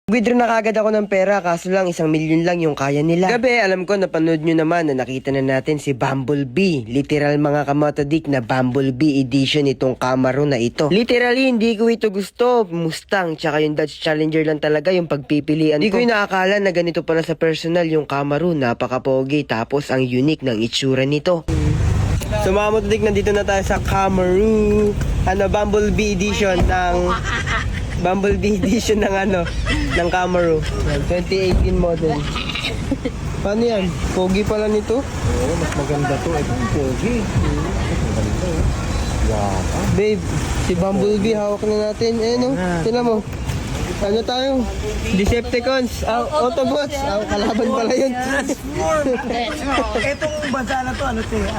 Withdraw na kagad ako ng pera, kaso lang 1,000,000 lang yung kaya nila. Gabi, alam ko napanood nyo naman na nakita na natin si Bumblebee. Literal mga kamotodik na Bumblebee edition itong Camaro na ito. Literally, hindi ko ito gusto. Mustang, tsaka yung Dodge Challenger lang talaga yung pagpipilian ko. Hindi ko inaakala na ganito pala sa personal yung Camaro. Napaka-pogi, tapos ang unique ng itsura nito. So mga motodik, nandito na tayo sa Camaro. Bumblebee edition ng... Bumblebee edition ng Camaro. 2018 model. Paano yan? Pogi pala nito? Oo, mas maganda to. Ito yung pogi. Mas maganda eh. Yaka. Babe, si Bumblebee hawak na natin. No? Sila mo. Ano tayo? Decepticons. Autobots. Kalaban pala yun. Itong bansa na to, ano to eh?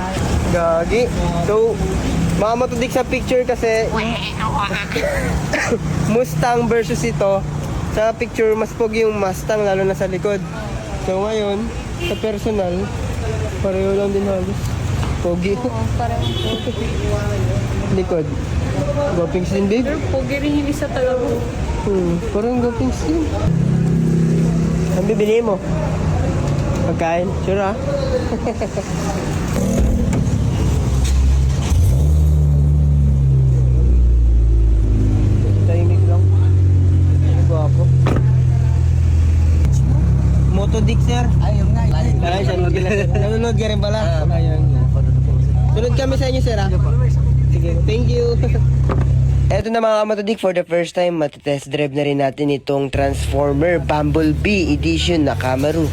Gagi. So, mga matudik sa picture kasi Mustang versus ito. Sa picture, mas pogi yung Mustang, lalo na sa likod. So ngayon, sa personal, pareho lang din halos. Pogi. Parang Likod. Gopings din, babe. pero pogi rin yung isa talaga. Parang gopings din. Ang bibili mo? Pagkain? Sure ah. Tahimik lang. Guwapo. Motodik, sir. Ayun nga. Ay, nanonood ka rin pala. Ayun. Sunod kami sa inyo, sir, ah. Sige, thank you. Eto na mga motodik, for the first time, matitest drive na rin natin itong Transformer Bumblebee Edition na Camaro.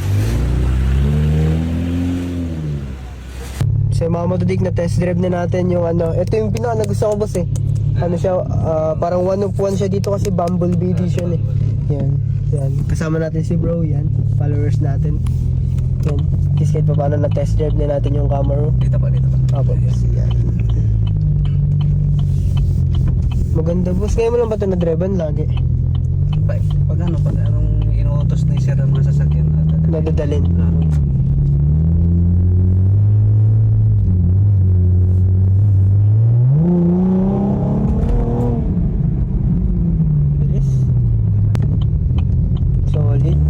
So mga motodik, na test drive na natin yung ito yung pinaka nagustuhan ko, boss eh. Siya, parang one of one siya dito kasi Bumblebee Edition eh. Yan. Kasama natin si bro, yan. Followers natin. Yan. Kasi kahit pa paano na test drive na natin yung Camaro. Dito pa. Apo, boss. Yan. Maganda, boss. Ngayon mo lang ba ito na-driven lagi? Pag anong inuutos na isa ng mga sasakyan na Nadadalin. Bilis. Solid.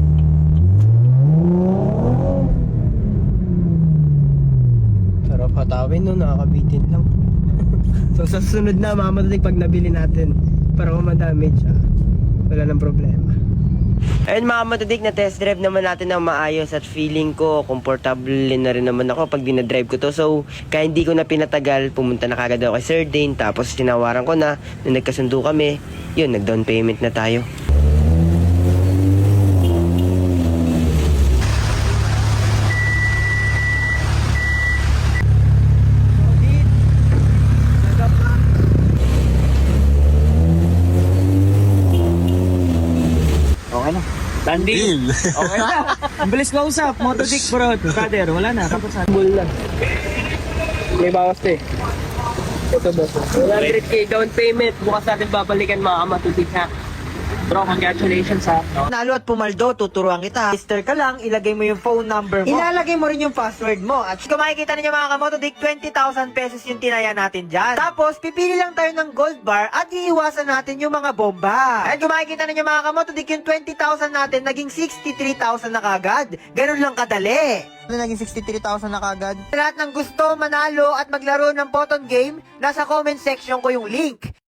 Sarap hatawin, no? Nakakabitin lang. So sa susunod na mga motodik, pag nabili natin para kung ma-damage, wala nang problema. Ayun mga motodik, na test drive naman natin ng maayos at feeling ko comfortable na rin naman ako pag dinadrive ko to. So kaya hindi ko na pinatagal, pumunta na kagad ako kay Sir Dane, tapos tinawaran ko na, nung nagkasundo kami, yun, nag-down payment na tayo. Okay na. Deal. Okay na. Ang bilis ka usap. Motodik bro. Brother, wala na. Kapag sa... Bull lang. May bawas to eh. Ito boss. 100k down payment. Bukas natin babalikan mga kamatutik ha. Bro, congratulations ha. Nalo at pumaldo, tuturuan kita. Register ka lang, ilagay mo yung phone number mo. Ilalagay mo rin yung password mo. At kung makikita ninyo mga kamotodik, 20,000 pesos yung tinaya natin dyan. Tapos, pipili lang tayo ng gold bar at iiwasan natin yung mga bomba. At kung makikita ninyo mga kamotodik, yung 20,000 natin, naging 63,000 na kagad. Ganun lang kadali. Naging 63,000 na kagad. Sa lahat ng gusto manalo at maglaro ng Photon Game, nasa comment section ko yung link.